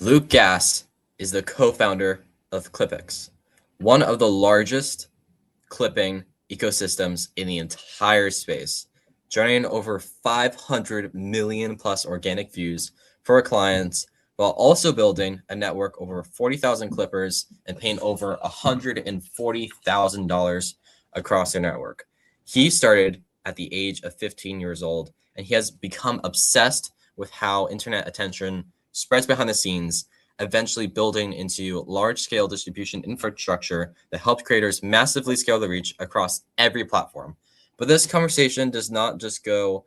Luke Gass is the co-founder of Clipix, one of the largest clipping ecosystems in the entire space, generating over 500 million plus organic views for our clients, while also building a network over 40,000 clippers and paying over $140,000 across their network. He started at the age of 15 years old, and he has become obsessed with how internet attention spreads behind the scenes, eventually building into large-scale distribution infrastructure that helps creators massively scale the reach across every platform. But this conversation does not just go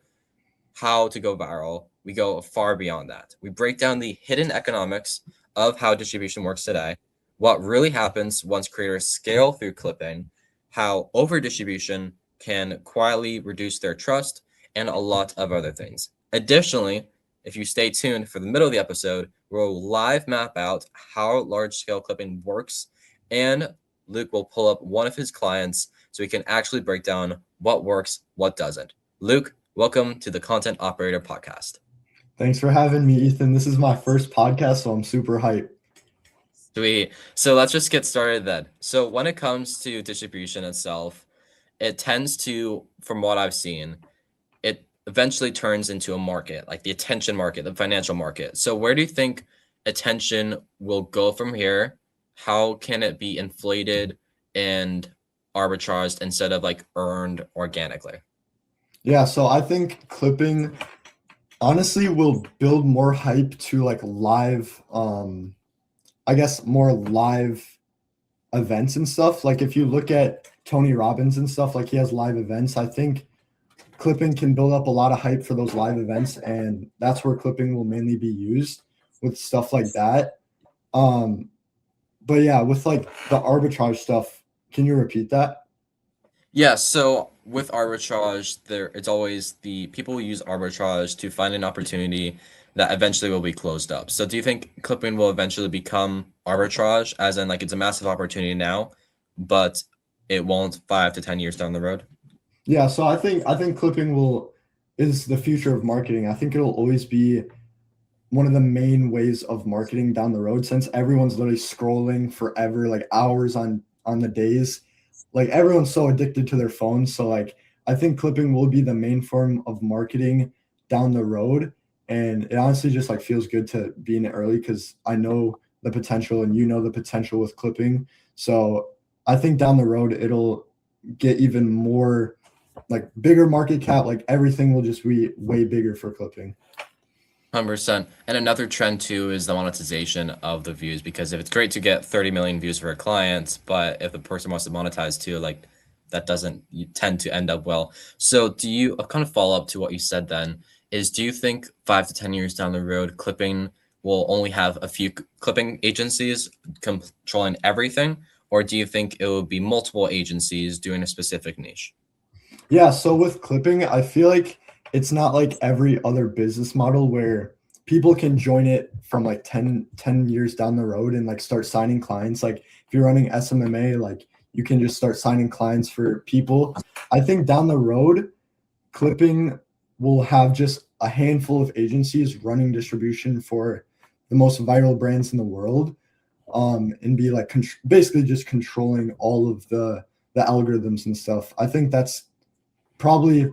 how to go viral. We go far beyond that. We break down the hidden economics of how distribution works today, what really happens once creators scale through clipping, how over-distribution can quietly reduce their trust, and a lot of other things. Additionally, if you stay tuned for the middle of the episode, we'll live map out how large-scale clipping works, and Luke will pull up one of his clients so he can actually break down what works, what doesn't. Luke, welcome to the Content Operator Podcast. Thanks for having me, Ethan. This is my first podcast, so I'm super hyped. Sweet. So let's just get started then. So when it comes to distribution itself, it tends to, from what I've seen, it eventually turns into a market, like the attention market, the financial market. So where do you think attention will go from here? How can it be inflated and arbitraged instead of like earned organically? Yeah, so I think clipping honestly will build more hype to like live, I guess more live events and stuff. Like if you look at Tony Robbins and stuff, like he has live events. I think clipping can build up a lot of hype for those live events, and that's where clipping will mainly be used with stuff like that. But yeah, with like the arbitrage stuff, can you repeat that? Yeah, so with arbitrage, it's always the people use arbitrage to find an opportunity that eventually will be closed up. So do you think clipping will eventually become arbitrage, as in like it's a massive opportunity now, but it won't 5 to 10 years down the road? Yeah, so I think clipping will is the future of marketing. I think it'll always be one of the main ways of marketing down the road, since everyone's literally scrolling forever, like hours on the days. Like everyone's so addicted to their phones. So like I think clipping will be the main form of marketing down the road. And it honestly just like feels good to be in it early because I know the potential and you know the potential with clipping. So I think down the road it'll get even more like bigger market cap, like everything will just be way bigger for clipping. 100%. And another trend too is the monetization of the views, because if it's great to get 30 million views for a client, but if the person wants to monetize too, like that doesn't you tend to end up well. So do you kind of follow up to what you said then is do you think 5 to 10 years down the road, clipping will only have a few clipping agencies controlling everything? Or do you think it will be multiple agencies doing a specific niche? Yeah, so with clipping, I feel like it's not like every other business model where people can join it from like ten years down the road and like start signing clients. Like if you're running SMMA, like you can just start signing clients for people. I think down the road, clipping will have just a handful of agencies running distribution for the most viral brands in the world, and be like basically just controlling all of the algorithms and stuff. I think that's probably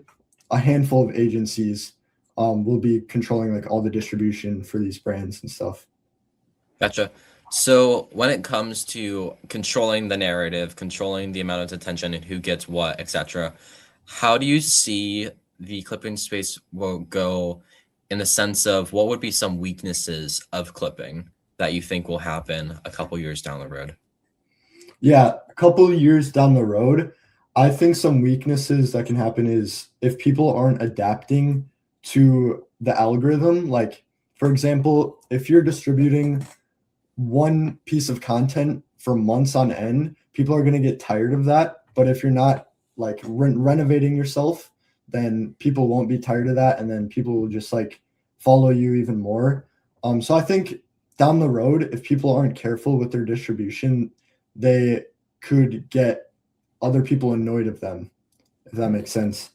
a handful of agencies will be controlling like all the distribution for these brands and stuff. Gotcha. So when it comes to controlling the narrative, controlling the amount of attention and who gets what, etc., how do you see the clipping space will go in the sense of what would be some weaknesses of clipping that you think will happen a couple years down the road? Yeah, a couple of years down the road, I think some weaknesses that can happen is if people aren't adapting to the algorithm. Like, for example, if you're distributing one piece of content for months on end, people are going to get tired of that. But if you're not like renovating yourself, then people won't be tired of that. And then people will just like follow you even more. So I think down the road, if people aren't careful with their distribution, they could get other people annoyed of them, if that makes sense.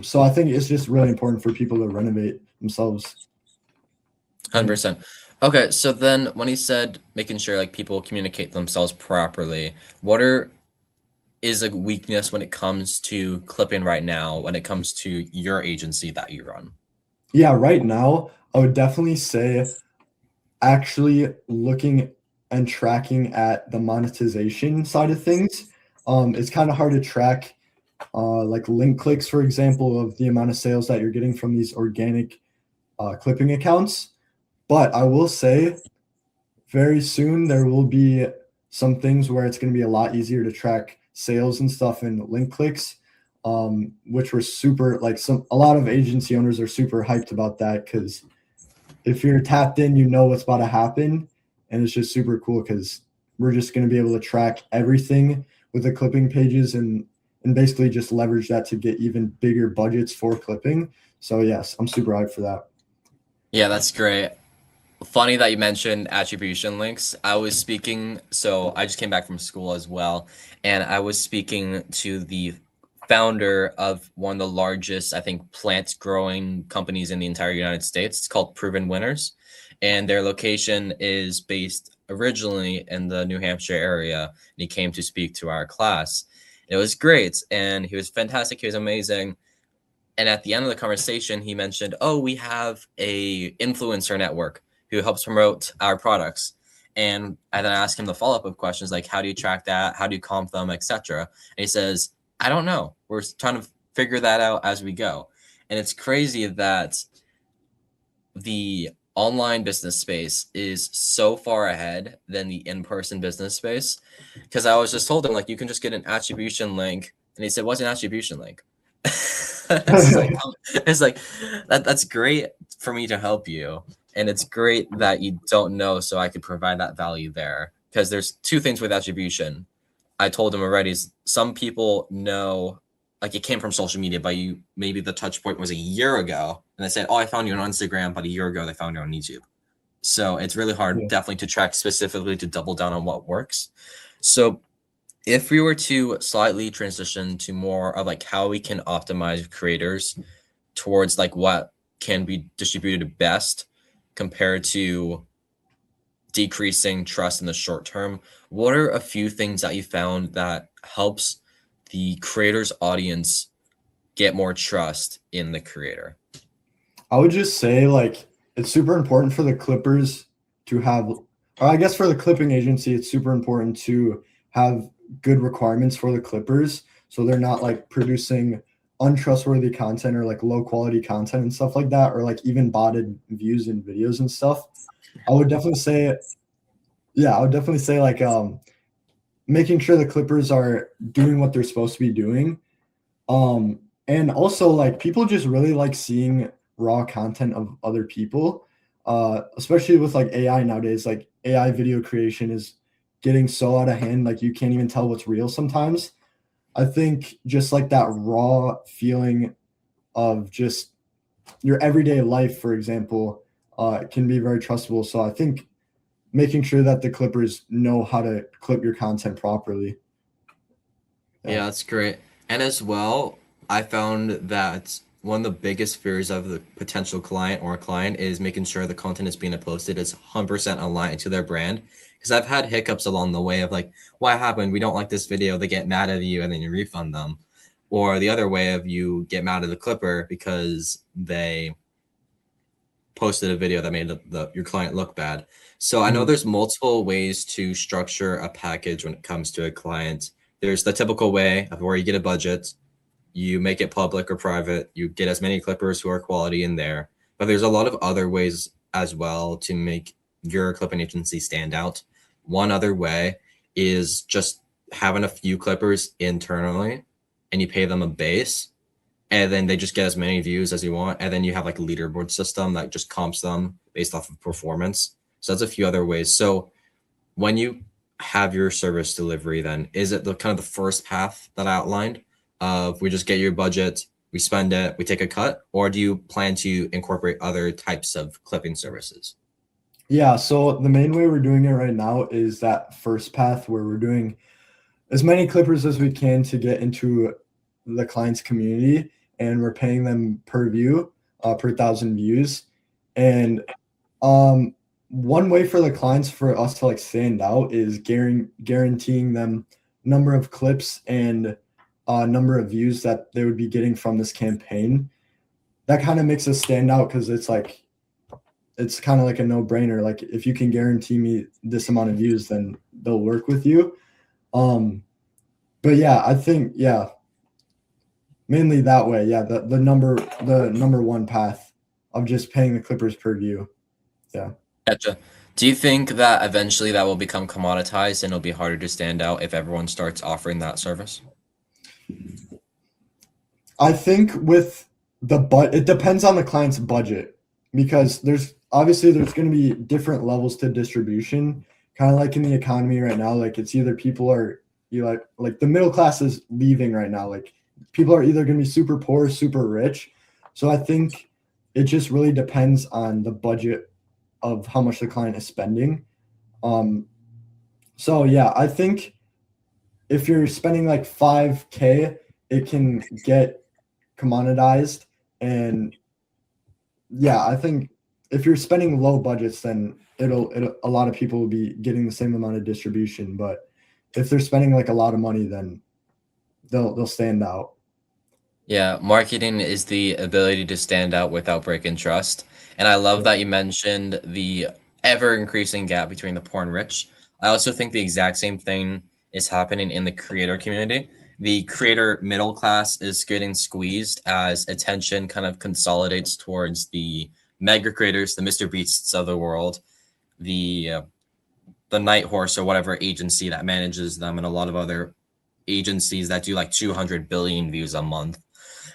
So I think it's just really important for people to renovate themselves. 100%. Okay, so then when he said making sure like people communicate themselves properly, what is a weakness when it comes to clipping right now, when it comes to your agency that you run? Yeah, right now, I would definitely say actually looking and tracking at the monetization side of things. It's kind of hard to track like link clicks, for example, of the amount of sales that you're getting from these organic clipping accounts. But I will say very soon there will be some things where it's going to be a lot easier to track sales and stuff and link clicks, which were super like a lot of agency owners are super hyped about that because if you're tapped in, you know what's about to happen, and it's just super cool because we're just going to be able to track everything with the clipping pages and basically just leverage that to get even bigger budgets for clipping. So yes, I'm super hyped for that. Yeah, that's great. Funny that you mentioned attribution links. I was speaking, so I just came back from school as well, and I was speaking to the founder of one of the largest, I think, plant growing companies in the entire United States. It's called Proven Winners, and their location is based originally in the New Hampshire area. And he came to speak to our class. It was great, and he was fantastic. He was amazing. And at the end of the conversation, he mentioned, "Oh, we have a influencer network who helps promote our products." And I then asked him the follow-up of questions like, "How do you track that? How do you comp them, etc." And he says, "I don't know. We're trying to figure that out as we go." And it's crazy that the online business space is so far ahead than the in-person business space. Because I was just told him like you can just get an attribution link, and he said, "What's an attribution link?" it's like it's like that's great for me to help you, and it's great that you don't know, so I could provide that value there. Because there's two things with attribution. I told him already. Some people know, like it came from social media, but you maybe the touch point was a year ago, and they said, "Oh, I found you on Instagram," but a year ago they found you on YouTube. So it's really hard, Yeah. definitely, to track specifically to double down on what works. So if we were to slightly transition to more of like how we can optimize creators towards like what can be distributed best compared to decreasing trust in the short term, what are a few things that you found that helps the creator's audience get more trust in the creator? I would just say like it's super important for the clippers to have, or I guess for the clipping agency, it's super important to have good requirements for the clippers so they're not like producing untrustworthy content or like low quality content and stuff like that, or like even botted views in videos and stuff. I would definitely say, yeah, I would definitely say like making sure the clippers are doing what they're supposed to be doing. And also like people just really like seeing raw content of other people, especially with like AI nowadays. Like AI video creation is getting so out of hand, like you can't even tell what's real sometimes. I think just like that raw feeling of just your everyday life, for example, can be very trustable. So I think making sure that the clippers know how to clip your content properly. Yeah. Yeah, that's great. And as well, I found that one of the biggest fears of the potential client or client is making sure the content is being posted is 100% aligned to their brand. Because I've had hiccups along the way of like, what happened? We don't like this video. They get mad at you and then you refund them. Or the other way of you get mad at the clipper because they posted a video that made your client look bad. So I know Mhm. there's multiple ways to structure a package when it comes to a client. There's the typical way of where you get a budget, you make it public or private, you get as many clippers who are quality in there. But there's a lot of other ways as well to make your clipping agency stand out. One other way is just having a few clippers internally and you pay them a base and then they just get as many views as you want, and then you have like a leaderboard system that just comps them based off of performance. So that's a few other ways. So when you have your service delivery, then is it the kind of the first path that I outlined of we just get your budget, we spend it, we take a cut, or do you plan to incorporate other types of clipping services? Yeah, so the main way we're doing it right now is that first path where we're doing as many clippers as we can to get into the client's community, and we're paying them per view, per thousand views. And um, one way for the clients for us to like stand out is guaranteeing them number of clips and number of views that they would be getting from this campaign. That kind of makes us stand out because it's like it's kind of like a no-brainer. Like if you can guarantee me this amount of views, then they'll work with you. But yeah, I think mainly that way. Yeah, the number one path of just paying the clippers per view. Yeah. Gotcha. Do you think that eventually that will become commoditized and it'll be harder to stand out if everyone starts offering that service? I think with it depends on the client's budget because there's going to be different levels to distribution, kind of like in the economy right now. Like it's either people are like the middle class is leaving right now. Like people are either going to be super poor, or super rich. So I think it just really depends on the budget of how much the client is spending. So yeah, I think if you're spending like 5K, it can get commoditized. And yeah, I think if you're spending low budgets, then it'll a lot of people will be getting the same amount of distribution. But if they're spending like a lot of money, then they'll stand out. Yeah, marketing is the ability to stand out without breaking trust. And I love Yeah. that you mentioned the ever increasing gap between the poor and rich. I also think the exact same thing is happening in the creator community. The creator middle class is getting squeezed as attention kind of consolidates towards the mega creators, the MrBeasts of the world, the the Night Horse or whatever agency that manages them, and a lot of other agencies that do like 200 billion views a month.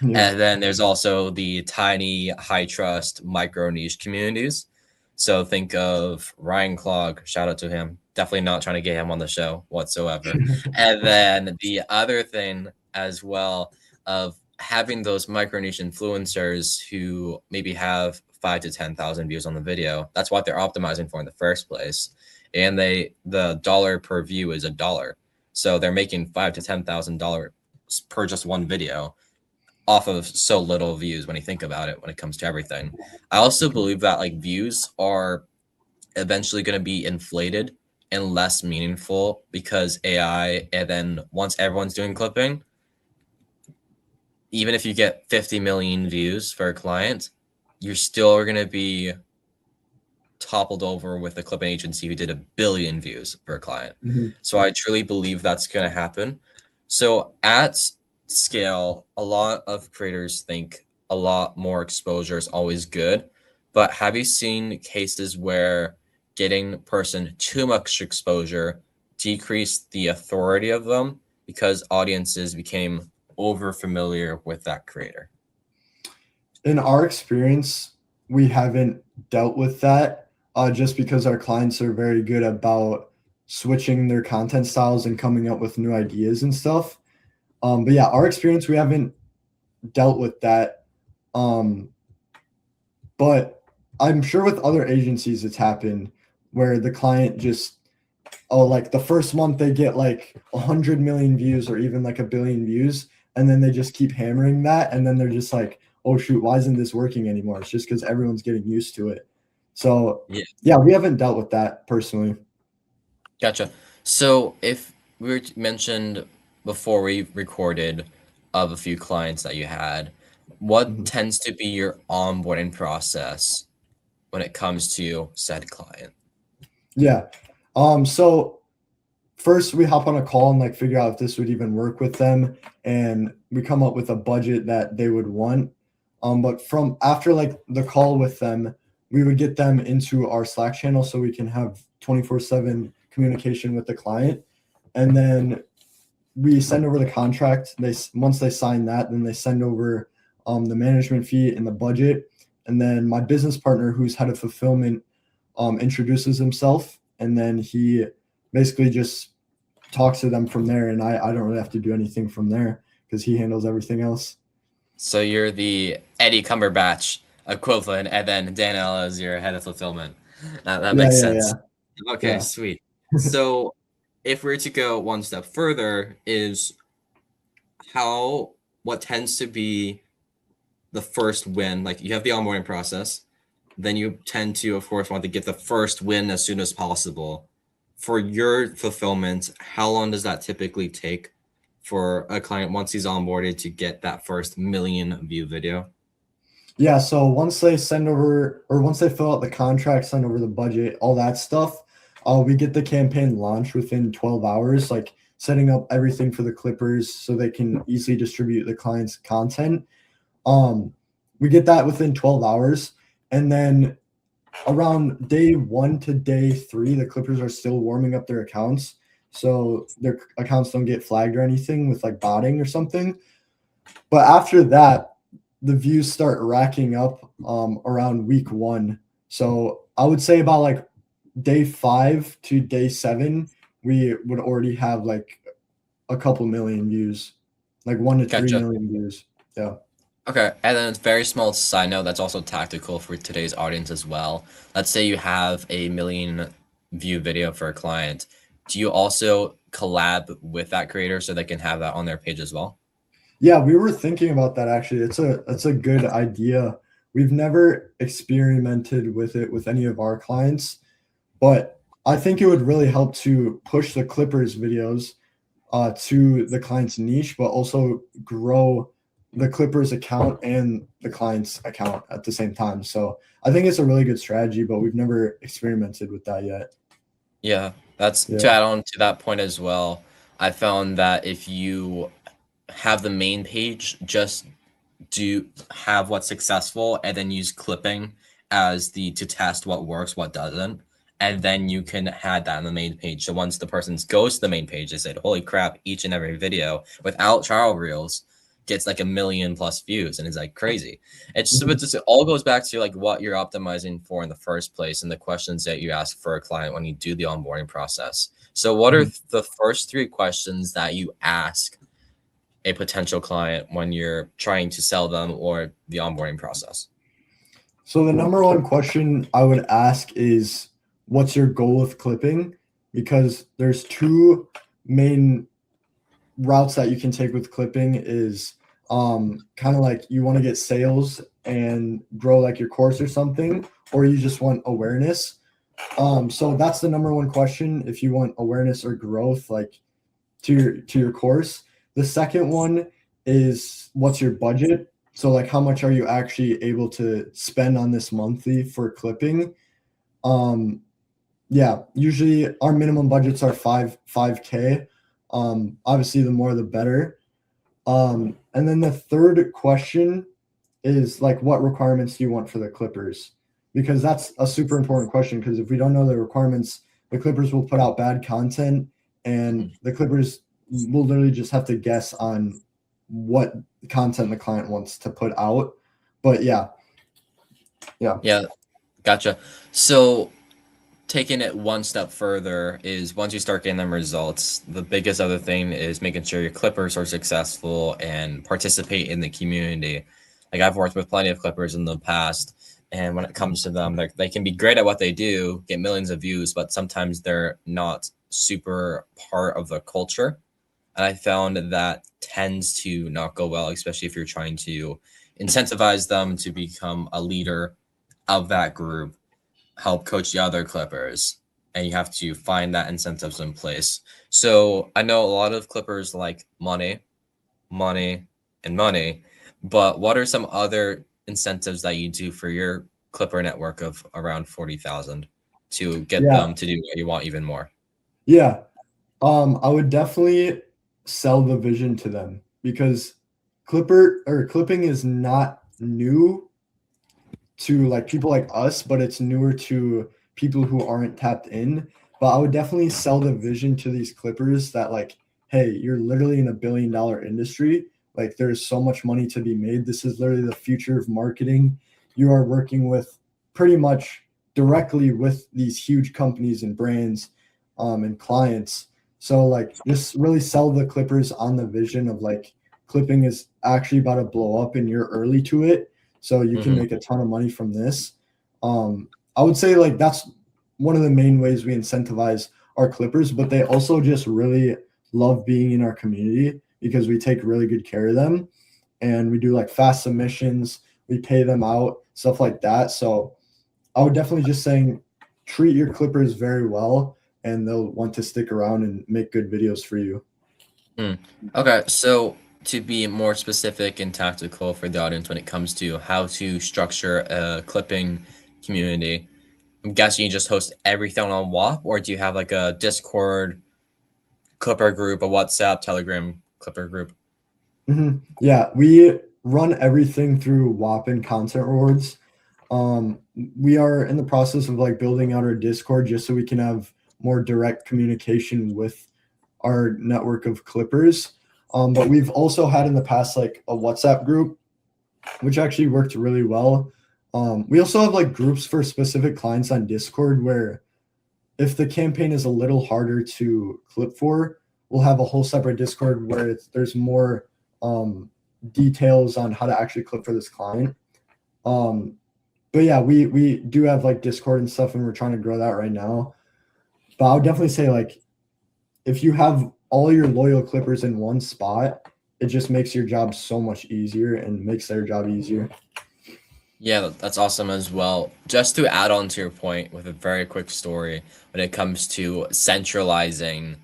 Yeah. And then there's also the tiny, high trust, micro niche communities. So think of Ryan Clog, shout out to him. Definitely not trying to get him on the show whatsoever. And then the other thing as well of having those micro niche influencers who maybe have 5 to 10,000 views on the video. That's what they're optimizing for in the first place. And the dollar per view is $1. So they're making $5 to $10,000 per just one video off of so little views when you think about it when it comes to everything. I also believe that like views are eventually going to be inflated and less meaningful because AI, and then once everyone's doing clipping, even if you get 50 million views for a client, you're still going to be toppled over with a clipping agency who did 1 billion views per client. Mm-hmm. So I truly believe that's going to happen. So at scale, a lot of creators think a lot more exposure is always good. But have you seen cases where getting person too much exposure decreased the authority of them because audiences became over familiar with that creator? In our experience, we haven't dealt with that just because our clients are very good about switching their content styles and coming up with new ideas and stuff. But yeah, our experience, we haven't dealt with that. But I'm sure with other agencies, it's happened where the client just, like the first month they get like 100 million views or even like 1 billion views. And then they just keep hammering that. And then they're just like, oh, shoot, why isn't this working anymore? It's just because everyone's getting used to it. So, yeah, we haven't dealt with that personally. Gotcha. So if we mentioned before we recorded of a few clients that you had, what tends to be your onboarding process when it comes to said client? Yeah. So first we hop on a call and like figure out if this would even work with them, and we come up with a budget that they would want. But from after like the call with them, we would get them into our Slack channel so we can have 24/7 communication with the client. And then we send over the contract. Once they sign that, then they send over the management fee and the budget. And then my business partner, who's head of fulfillment, introduces himself, and then he basically just talks to them from there. And I don't really have to do anything from there because he handles everything else. So you're the Eddie Cumberbatch equivalent, and then Danielle is your head of fulfillment. That makes sense. Okay, Yeah. sweet. So if we're to go one step further, is what tends to be the first win? Like you have the onboarding process. then you tend to, of course, want to get the first win as soon as possible. For your fulfillment, how long does that typically take for a client once he's onboarded to get that first million view video? Yeah, so once they send over or once they fill out the contract, send over the budget, all that stuff, we get the campaign launched within 12 hours, like setting up everything for the Clippers so they can easily distribute the client's content. Um, we get that within 12 hours. And then around day 1 to day 3, the Clippers are still warming up their accounts. So their accounts don't get flagged or anything with like botting or something. But after that, the views start racking up around week 1. So I would say about like day 5 to day 7, we would already have like a couple million views, like 1 to 3 Gotcha. million views. Yeah. Okay, and then a very small side note that's also tactical for today's audience as well. Let's say you have a million view video for a client. Do you also collab with that creator so they can have that on their page as well? Yeah, we were thinking about that actually. It's a good idea. We've never experimented with it with any of our clients, but I think it would really help to push the Clippers videos to the client's niche, but also grow the Clippers account and the client's account at the same time. So I think it's a really good strategy, but we've never experimented with that yet. Yeah, that's to Yeah. add on to that point as well. I found that if you have the main page, just do have what's successful and then use clipping as the to test what works, what doesn't. And then you can add that on the main page. So once the person goes to the main page, they said, holy crap, each and every video without trial reels gets like 1 million+ views. And it's like crazy. It all goes back to like what you're optimizing for in the first place and the questions that you ask for a client when you do the onboarding process. So what are the first 3 questions that you ask a potential client when you're trying to sell them or the onboarding process? So the number one question I would ask is, what's your goal with clipping? Because there's 2 main routes that you can take with clipping is kind of like you want to get sales and grow like your course or something, or you just want awareness. So that's the number one question if you want awareness or growth, like to your course. The second one is, what's your budget? So like how much are you actually able to spend on this monthly for clipping? Um, yeah, usually our minimum budgets are 5K. Obviously the more the better. And then the third question is like, what requirements do you want for the Clippers? Because that's a super important question, because if we don't know the requirements, the Clippers will put out bad content and the Clippers will literally just have to guess on what content the client wants to put out. But yeah. Yeah, gotcha. So taking it one step further is once you start getting them results, the biggest other thing is making sure your clippers are successful and participate in the community. Like I've worked with plenty of clippers in the past, and when it comes to them, they can be great at what they do, get millions of views, but sometimes they're not super part of the culture. And I found that tends to not go well, especially if you're trying to incentivize them to become a leader of that group, help coach the other Clippers, and you have to find that incentives in place. So I know a lot of Clippers like money, money, and money, but what are some other incentives that you do for your Clipper network of around 40,000 to get Yeah. them to do what you want even more? Yeah. I would definitely sell the vision to them, because clipping is not new to like people like us, but it's newer to people who aren't tapped in. But I would definitely sell the vision to these clippers that like, hey, you're literally in a billion-dollar industry. Like there's so much money to be made. This is literally the future of marketing. You are working with pretty much directly with these huge companies and brands and clients. So like just really sell the clippers on the vision of like clipping is actually about to blow up and you're early to it, so you can make a ton of money from this. I would say like that's one of the main ways we incentivize our clippers, but they also just really love being in our community because we take really good care of them and we do like fast submissions, we pay them out, stuff like that. So I would definitely just saying treat your clippers very well, and they'll want to stick around and make good videos for you. Okay, so to be more specific and tactical for the audience when it comes to how to structure a clipping community, I'm guessing you just host everything on WAP, or do you have like a Discord clipper group, a WhatsApp, Telegram clipper group? Yeah, we run everything through WAP and content rewards. We are in the process of like building out our Discord just so we can have more direct communication with our network of clippers. But we've also had in the past like a WhatsApp group, which actually worked really well. We also have like groups for specific clients on Discord where if the campaign is a little harder to clip for, we'll have a whole separate Discord where there's more details on how to actually clip for this client. But yeah, we do have like Discord and stuff, and we're trying to grow that right now. But I would definitely say like if you have all your loyal clippers in one spot, it just makes your job so much easier and makes their job easier. Yeah, that's awesome as well. Just to add on to your point with a very quick story, when it comes to centralizing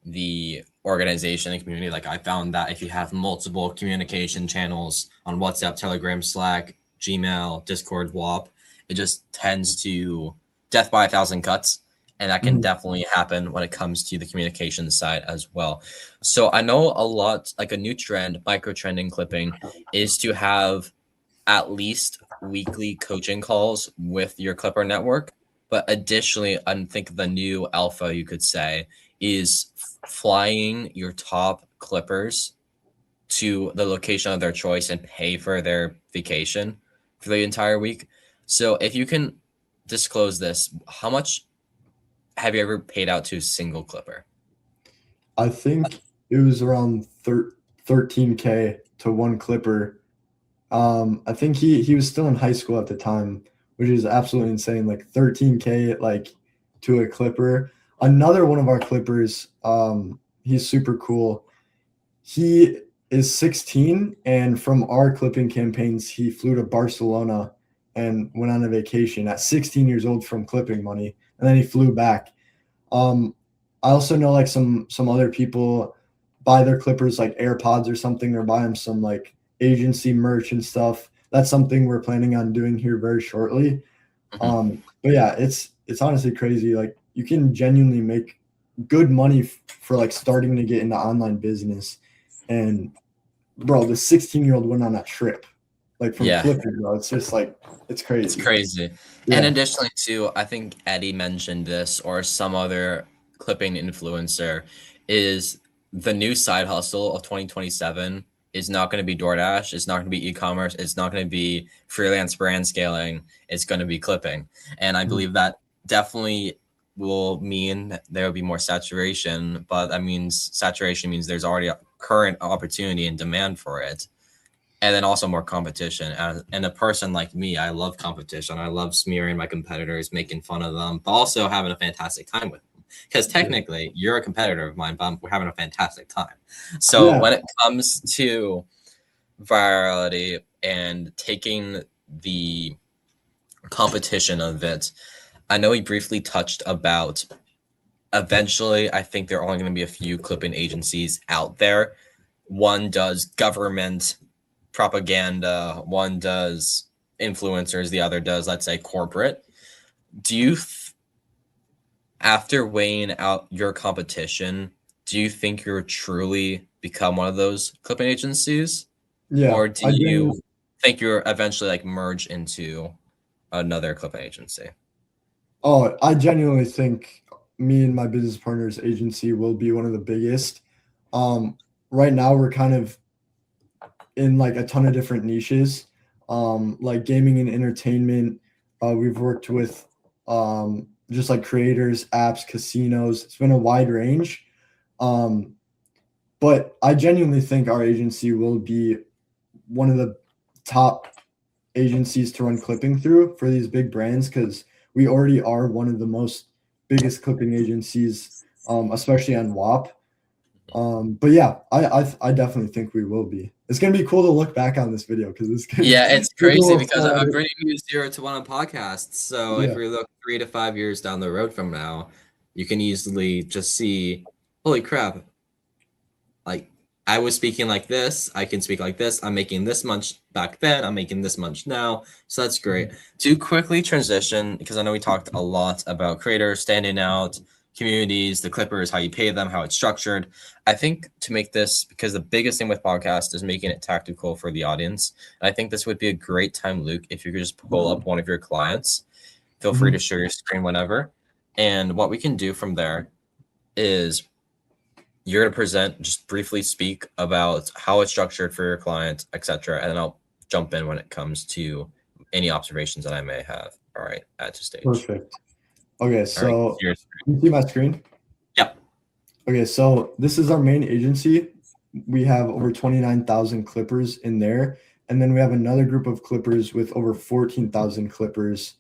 the organization and community, like I found that if you have multiple communication channels on WhatsApp, Telegram, Slack, Gmail, Discord, WAP, it just tends to death by a thousand cuts. And that can definitely happen when it comes to the communication side as well. So I know a lot, like a new trend, micro trending clipping, is to have at least weekly coaching calls with your clipper network. But additionally, I think the new alpha, you could say, is flying your top clippers to the location of their choice and pay for their vacation for the entire week. So if you can disclose this, how much have you ever paid out to a single clipper? I think it was around 13K to one clipper. I think he was still in high school at the time, which is absolutely insane. Like 13K like to a clipper. Another one of our clippers, he's super cool. He is 16, and from our clipping campaigns, he flew to Barcelona and went on a vacation at 16 years old from clipping money, and then he flew back. I also know like some other people buy their clippers like AirPods or something, or buy them some like agency merch and stuff. That's something we're planning on doing here very shortly. But yeah, it's honestly crazy. Like you can genuinely make good money for like starting to get into online business. And bro, the 16-year-old went on a trip like from clipping, bro. It's just like it's crazy. It's crazy. Yeah. And additionally too, I think Eddie mentioned this or some other clipping influencer, is the new side hustle of 2027 is not going to be DoorDash. It's not going to be e-commerce. It's not going to be freelance brand scaling. It's going to be clipping. And I believe that definitely will mean there will be more saturation, but that means saturation means there's already a current opportunity and demand for it. And then also more competition. And a person like me, I love competition. I love smearing my competitors, making fun of them, but also having a fantastic time with them. Because technically, you're a competitor of mine, but we're having a fantastic time. So when it comes to virality and taking the competition of it, I know we briefly touched about eventually, I think there are only going to be a few clipping agencies out there. One does government propaganda, one does influencers, the other does, let's say, corporate. Do you, after weighing out your competition, do you think you're truly become one of those clipping agencies? Yeah. Or do you think you're eventually like merge into another clipping agency? Oh, I genuinely think me and my business partner's agency will be one of the biggest. Right now we're kind of in like a ton of different niches, like gaming and entertainment. We've worked with just like creators, apps, casinos. It's been a wide range. But I genuinely think our agency will be one of the top agencies to run clipping through for these big brands, because we already are one of the most biggest clipping agencies, especially on WAP. But yeah, I definitely think we will be. It's gonna be cool to look back on this video because it's gonna Yeah, it's be a crazy little because I'm fun. bringing you 0 to 1 on podcasts. So if Yeah, we look 3 to 5 years down the road from now, you can easily just see, holy crap, like I was speaking like this, I can speak like this. I'm making this much back then, I'm making this much now. So that's great. To quickly transition, because I know we talked a lot about creators standing out, communities, the Clippers, how you pay them, how it's structured. I think to make this, because the biggest thing with podcast is making it tactical for the audience. And I think this would be a great time, Luke, if you could just pull up one of your clients. Feel free to Mhm. share your screen whenever. And what we can do from there is you're going to present, just briefly speak about how it's structured for your client, etc. And then I'll jump in when it comes to any observations that I may have. All right, add to stage. Perfect. Okay, All right, so here's you see my screen? yep. Okay, so this is our main agency. We have over 29,000 clippers in there, and then we have another group of clippers with over 14,000 clippers.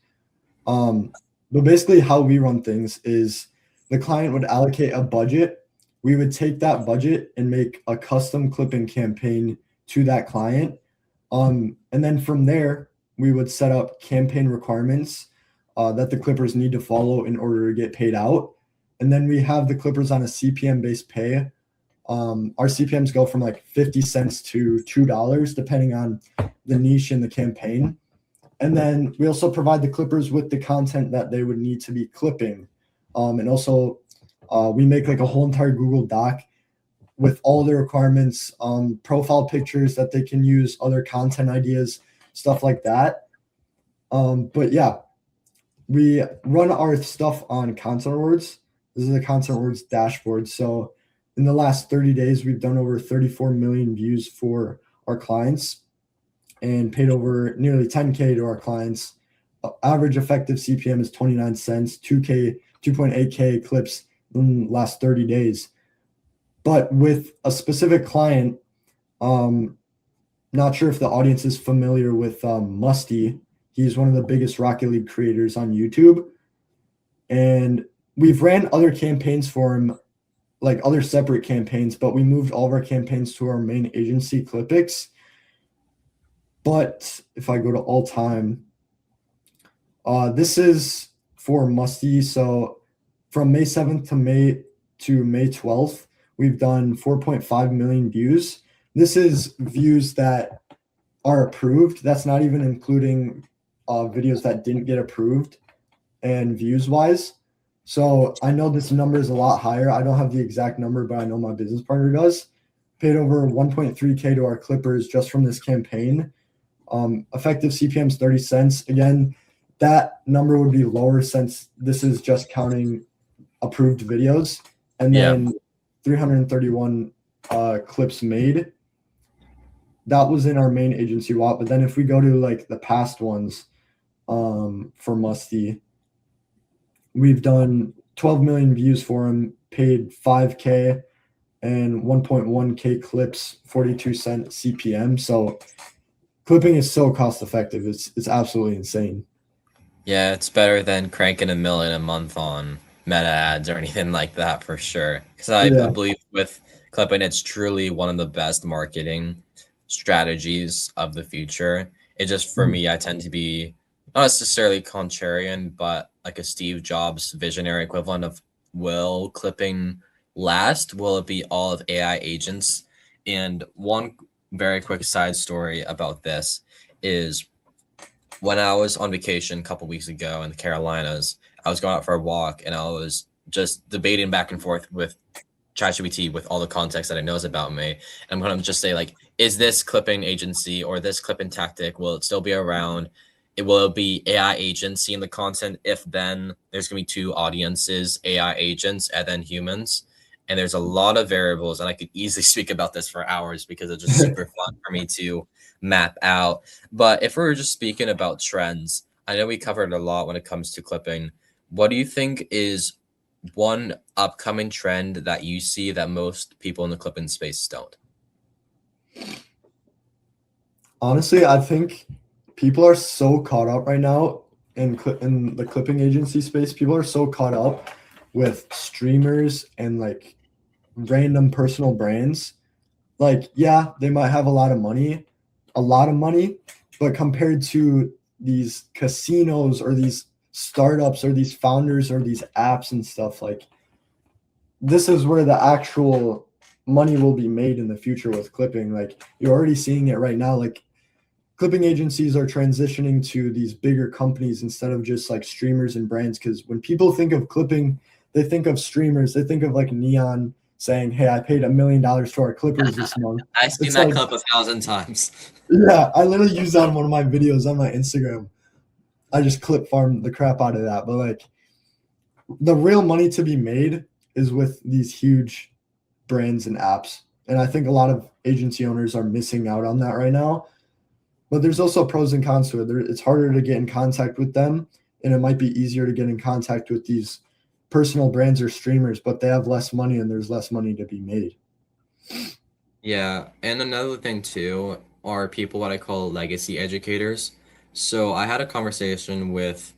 Um, but basically, how we run things is the client would allocate a budget. We would take that budget and make a custom clipping campaign to that client. And then from there, we would set up campaign requirements that the clippers need to follow in order to get paid out. And then we have the clippers on a CPM based pay. Our CPMs go from like 50 cents to $2, depending on the niche in the campaign. And then we also provide the clippers with the content that they would need to be clipping. And also, we make like a whole entire Google Doc with all the requirements, profile pictures that they can use, other content ideas, stuff like that. But yeah, we run our stuff on Content Awards. This is a Content Awards dashboard. So in the last 30 days, we've done over 34 million views for our clients and paid over nearly 10K to our clients. Average effective CPM is 29 cents, 2K, 2.8K clips in the last 30 days. But with a specific client, not sure if the audience is familiar with Musty. He's one of the biggest Rocket League creators on YouTube. And we've ran other campaigns for him, like other separate campaigns, but we moved all of our campaigns to our main agency, Clipix. But if I go to all time, this is for Musty. So from May 7th to May 12th, we've done 4.5 million views. This is views that are approved. That's not even including videos that didn't get approved and views wise. So I know this number is a lot higher. I don't have the exact number, but I know my business partner does. Paid over 1.3K to our clippers just from this campaign. Effective CPM is 30 cents. Again, that number would be lower since this is just counting approved videos. And Yeah. then 331 clips made. That was in our main agency wallet. But then if we go to like the past ones for Musty, we've done 12 million views for him, paid 5K and 1.1K clips, 42-cent CPM. So clipping is so cost effective. It's absolutely insane. Yeah, it's better than cranking 1 million a month on meta ads or anything like that for sure. Because I Yeah. believe with clipping, it's truly one of the best marketing strategies of the future. It just, for me, I tend to be not necessarily contrarian, but like a Steve Jobs visionary equivalent of, will clipping last? Will it be all of AI agents? And one very quick side story about this is when I was on vacation a couple weeks ago in the Carolinas, I was going out for a walk and I was just debating back and forth with ChatGPT with all the context that it knows about me. And I'm going to just say, like, is this clipping agency or this clipping tactic, will it still be around? It will be AI agents seeing the content. If then there's going to be two audiences, AI agents and then humans. And there's a lot of variables, and I could easily speak about this for hours because it's just super fun for me to map out. But if we're just speaking about trends, I know we covered a lot when it comes to clipping. What do you think is one upcoming trend that you see that most people in the clipping space don't? Honestly, I think people are so caught up right now in the clipping agency space. People are so caught up with streamers and like random personal brands, like, yeah, they might have a lot of money, but compared to these casinos or these startups or these founders or these apps and stuff, like, this is where the actual money will be made in the future with clipping. Like, you're already seeing it right now. Like, clipping agencies are transitioning to these bigger companies instead of just like streamers and brands. Because when people think of clipping, they think of streamers. They think of like Neon saying, "Hey, I paid $1 million to our clippers this month." I've seen It's that like, clip 1,000 times. yeah, I literally use that in one of my videos on my Instagram. I just clip farm the crap out of that. But like, the real money to be made is with these huge brands and apps. And I think a lot of agency owners are missing out on that right now. But there's also pros and cons to it. It's harder to get in contact with them, and it might be easier to get in contact with these personal brands or streamers, but they have less money and there's less money to be made. Yeah, and another thing too are people what I call legacy educators. So I had a conversation with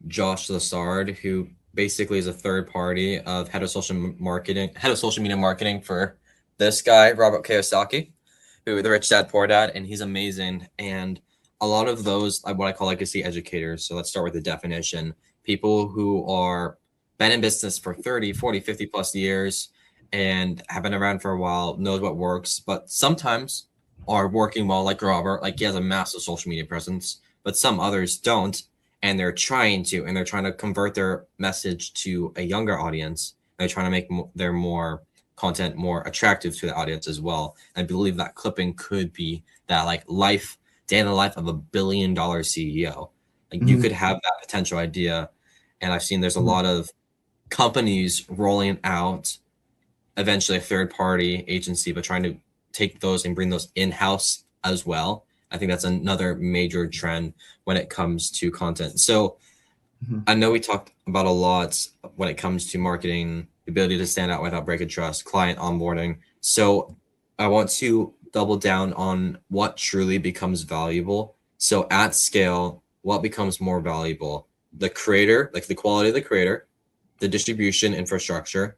Josh Lassard, who basically is a third party of head of social media marketing for this guy, Robert Kiyosaki, who the Rich Dad Poor Dad, and he's amazing. And a lot of those are what I call legacy educators. So let's start with the definition. People who are been in business for 30, 40, 50 plus years and have been around for a while, knows what works, but sometimes are working well, like Robert, like he has a massive social media presence, but some others don't, and they're trying to convert their message to a younger audience. They're trying to make their more content more attractive to the audience as well. I believe that clipping could be that like day in the life of $1 billion CEO. Like you Mm-hmm. could have that potential idea, and I've seen there's a Mm-hmm. lot of companies rolling out eventually a third party agency, but trying to take those and bring those in house as well. I think that's another major trend when it comes to content. So Mm-hmm. I know we talked about a lot when it comes to marketing, the ability to stand out without breaking trust, client onboarding. So I want to double down on what truly becomes valuable. So at scale, what becomes more valuable? The creator, like the quality of the creator, the distribution infrastructure,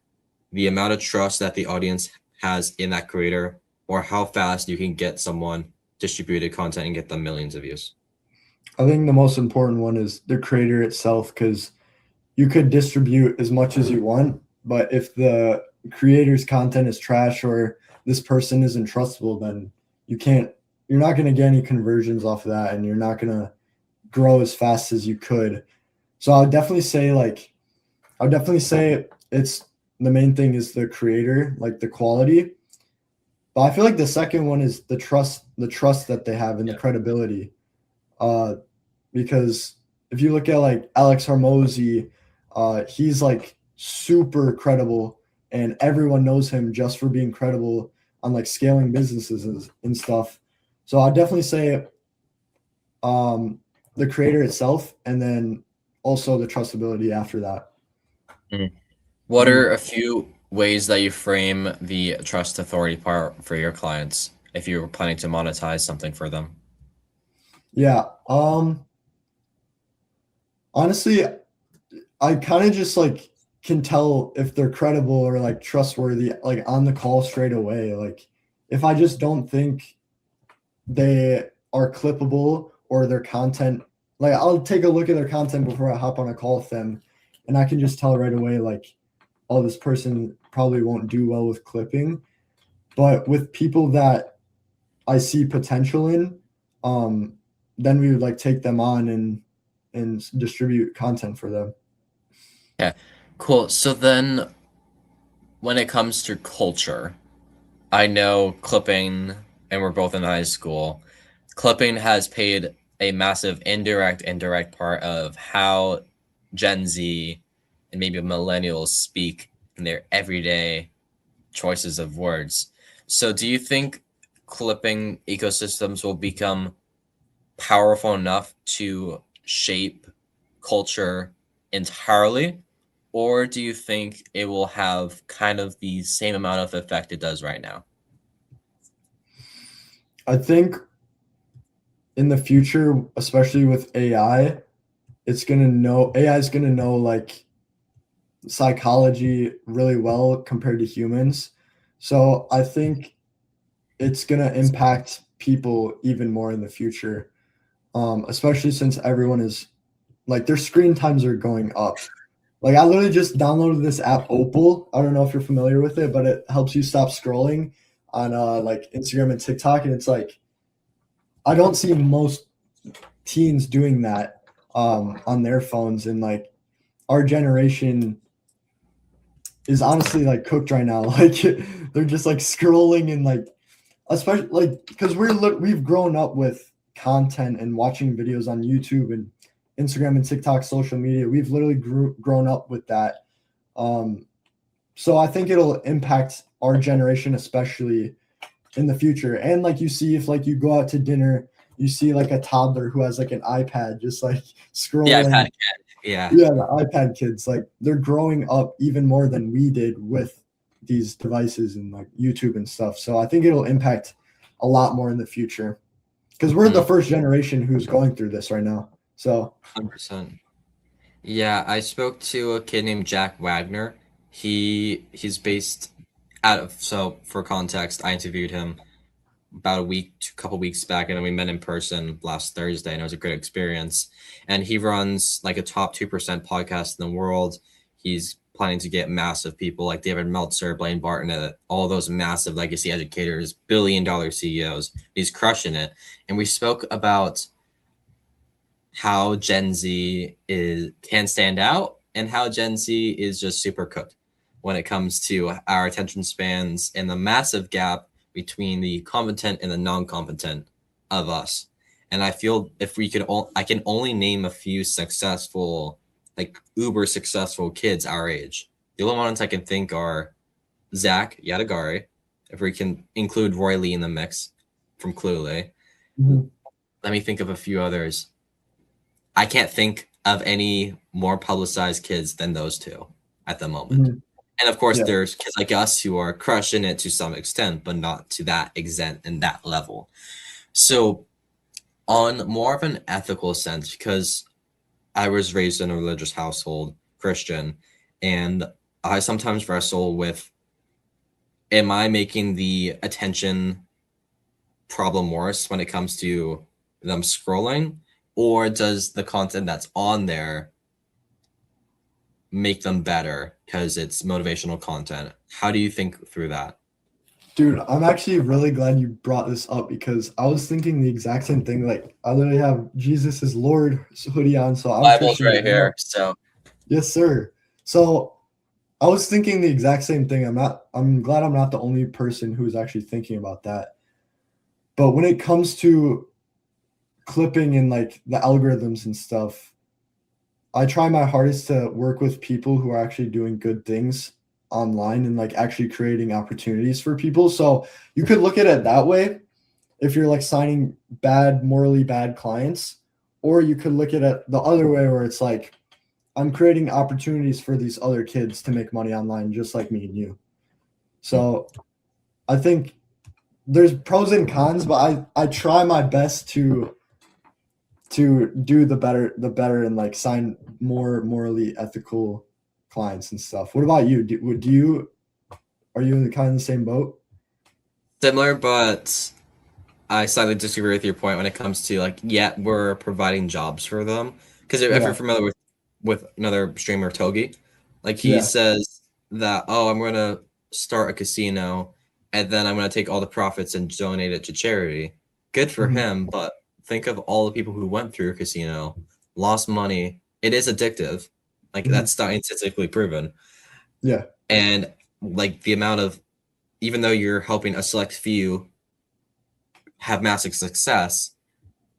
the amount of trust that the audience has in that creator, or how fast you can get someone distributed content and get them millions of views. I think the most important one is the creator itself, because you could distribute as much as you want, but if the creator's content is trash or this person isn't trustable, then you're not going to get any conversions off of that, and you're not going to grow as fast as you could. So I would definitely say it's the main thing is the creator, like the quality. But I feel like the second one is the trust that they have and the Yeah. credibility. Uh, because if you look at like Alex Hormozy, he's like super credible, and everyone knows him just for being credible on like scaling businesses and stuff. So I'd definitely say the creator itself, and then also the trustability after that. Mhm. What Mhm. are a few ways that you frame the trust authority part for your clients if you were planning to monetize something for them? Yeah. Honestly, I kind of just like can tell if they're credible or like trustworthy, like on the call straight away. Like, if I just don't think they are clippable or their content, like, I'll take a look at their content before I hop on a call with them, and I can just tell right away, like, oh, this person probably won't do well with clipping. But with people that I see potential in, um, then we would like take them on and distribute content for them. Yeah, cool. So then when it comes to culture, I know clipping, and we're both in high school, clipping has played a massive indirect part of how Gen Z and maybe millennials speak in their everyday choices of words. So do you think clipping ecosystems will become powerful enough to shape culture entirely? Or do you think it will have kind of the same amount of effect it does right now? I think in the future, especially with AI, AI is gonna know like psychology really well compared to humans. So I think it's gonna impact people even more in the future, especially since everyone is like their screen times are going up. Like I literally just downloaded this app Opal. I don't know if you're familiar with it, but it helps you stop scrolling on like Instagram and TikTok, and it's like I don't see most teens doing that on their phones, and like our generation is honestly like cooked right now. Like they're just like scrolling and like especially like because we've grown up with content and watching videos on YouTube and Instagram and TikTok, social media. We've literally grown up with that. So I think it'll impact our generation, especially in the future. And like you see, if like you go out to dinner, you see like a toddler who has like an iPad, just like Yeah, scrolling. iPad kid. Yeah. Yeah, the iPad kids, like they're growing up even more than we did with these devices and like YouTube and stuff. So I think it'll impact a lot more in the future because we're the first generation who's going through this right now. So 100%. Yeah, I spoke to a kid named Jack Wagner. He's based out of, so for context, I interviewed him about a couple weeks back, and then we met in person last Thursday, and it was a great experience. And he runs like a top 2% podcast in the world. He's planning to get massive people like David Meltzer, Blaine Barton, all those massive legacy educators, billion-dollar CEOs. He's crushing it. And we spoke about how Gen Z can stand out and how Gen Z is just super cooked when it comes to our attention spans and the massive gap between the competent and the non-competent of us. And I feel if we could, I can only name a few successful, like uber successful kids our age. The only ones I can think are Zach Yadagari, if we can include Roy Lee in the mix from Cluely. Let me think of a few others. I can't think of any more publicized kids than those two at the moment. And of course, there's kids like us who are crushing it to some extent, but not to that extent and that level. So on more of an ethical sense, because I was raised in a religious household, Christian, and I sometimes wrestle with, am I making the attention problem worse when it comes to them scrolling? Or does the content that's on there make them better because it's motivational content? How do you think through that? Dude, I'm actually really glad you brought this up because I was thinking the exact same thing. Like, I literally have Jesus is Lord hoodie on, so I'm Bible's Christian right here. So yes, sir. So I was thinking the exact same thing. I'm glad I'm not the only person who's actually thinking about that. But when it comes to clipping and like the algorithms and stuff, I try my hardest to work with people who are actually doing good things online and like actually creating opportunities for people. So you could look at it that way if you're like signing morally bad clients, or you could look at it the other way where it's like I'm creating opportunities for these other kids to make money online just like me and you. So I think there's pros and cons, but I try my best to do the better and like sign more morally ethical clients and stuff. What about you? Are you in the kind of the same boat? similar, but I slightly disagree with your point when it comes to like, yeah, we're providing jobs for them. Because if you're familiar with another streamer, Togi, like he says that, oh, I'm gonna start a casino and then I'm gonna take all the profits and donate it to charity. Good for him, but think of all the people who went through a casino, lost money. It is addictive. Like that's scientifically proven. Yeah. And like the amount of, even though you're helping a select few have massive success,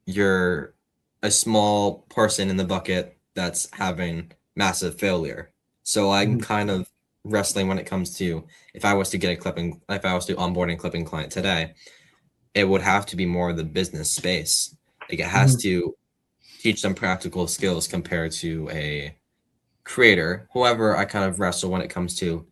you're a small person in the bucket that's having massive failure. So I'm kind of wrestling when it comes to, if I was to onboard a clipping client today, it would have to be more of the business space. Like it has to teach them practical skills compared to a creator. However, I kind of wrestle when it comes to,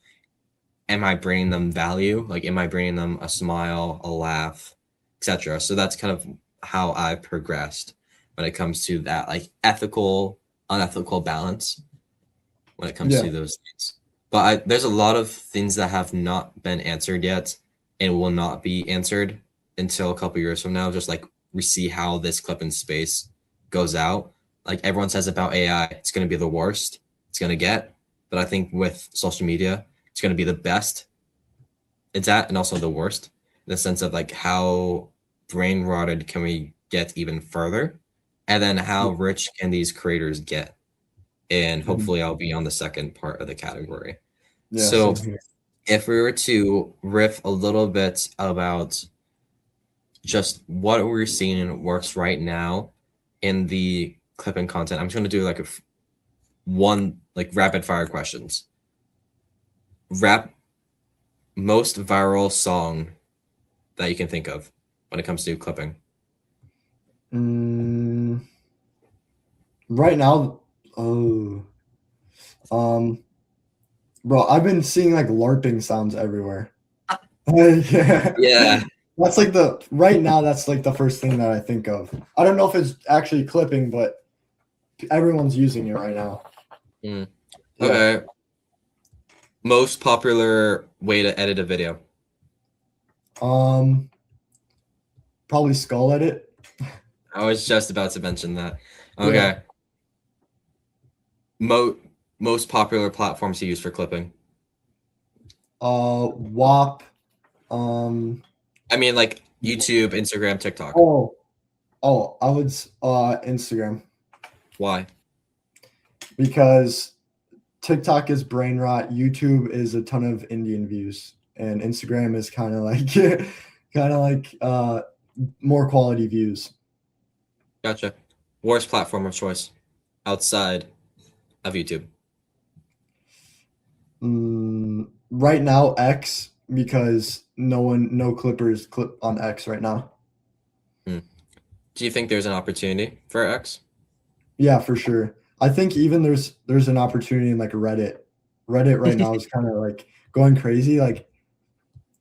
am I bringing them value? Like, am I bringing them a smile, a laugh, etc.? So that's kind of how I've progressed when it comes to that, like ethical, unethical balance. when it comes Yeah. to those things. But there's a lot of things that have not been answered yet and will not be answered until a couple years from now. Just like we see how this clipping space goes out. Like everyone says about AI, it's going to be the worst it's going to get. But I think with social media, it's going to be the best it's at and also the worst in the sense of like how brain rotted can we get even further, and then how rich can these creators get. And Mhm. hopefully I'll be on the second part of the category. Yeah, So same here. if we were to riff a little bit about just what we're seeing works right now in the clipping content, I'm just going to do like one like rapid fire questions. Rap most viral song that you can think of when it comes to clipping. Mm, right now, oh, um, bro, I've been seeing like LARPing sounds everywhere. Yeah. Yeah. That's like the right now, that's like the first thing that I think of. I don't know if it's actually clipping, but everyone's using it right now. Mm. Yeah. Okay. Most popular way to edit a video. Um, Probably Skull Edit. I was just about to mention that. Yeah. Okay. Mo most popular platforms to use for clipping. WAP. Um, I mean, like YouTube, Instagram, TikTok. oh, I would Instagram, Why? because TikTok is brain rot, YouTube is a ton of Indian views, and Instagram is kind of like more quality views. Gotcha. Worst platform of choice outside of YouTube. Right now, X, because no clippers clip on X right now. Hmm. Do you think there's an opportunity for X? Yeah, for sure. I think even there's an opportunity in like Reddit. Reddit right now is kind of like going crazy. Like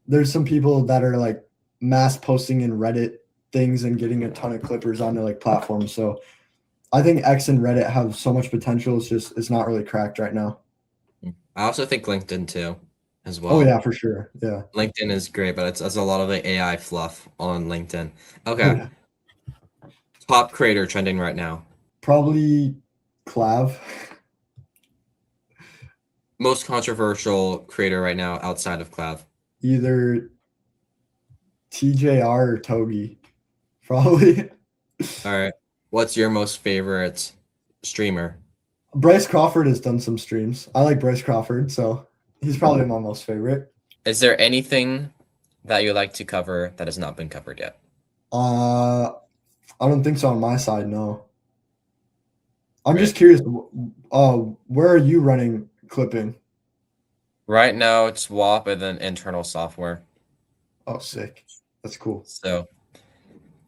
there's some people that are like mass posting in Reddit things and getting a ton of clippers onto like platforms. So I think X and Reddit have so much potential. It's not really cracked right now. I also think LinkedIn too, as Oh well. yeah, for sure. Yeah. LinkedIn is great, but it's a lot of the AI fluff on LinkedIn. Oh Okay. yeah. Top creator trending right now. Probably Clav. Most controversial creator right now outside of Clav. Either TJR or Togi. Probably. All right. What's your most favorite streamer? Bryce Crawford has done some streams. I like Bryce Crawford, so he's probably my most favorite. Is there anything that you like to cover that has not been covered yet? I don't think so on my side, no. I'm just Great. curious, where are you running clipping? Right now, it's WAP and then internal software. Oh, sick. That's cool. So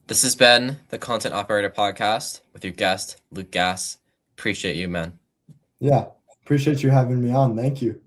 this has been the Content Operator Podcast with your guest, Luke Gass. Appreciate you, man. Yeah. Appreciate you having me on. Thank you.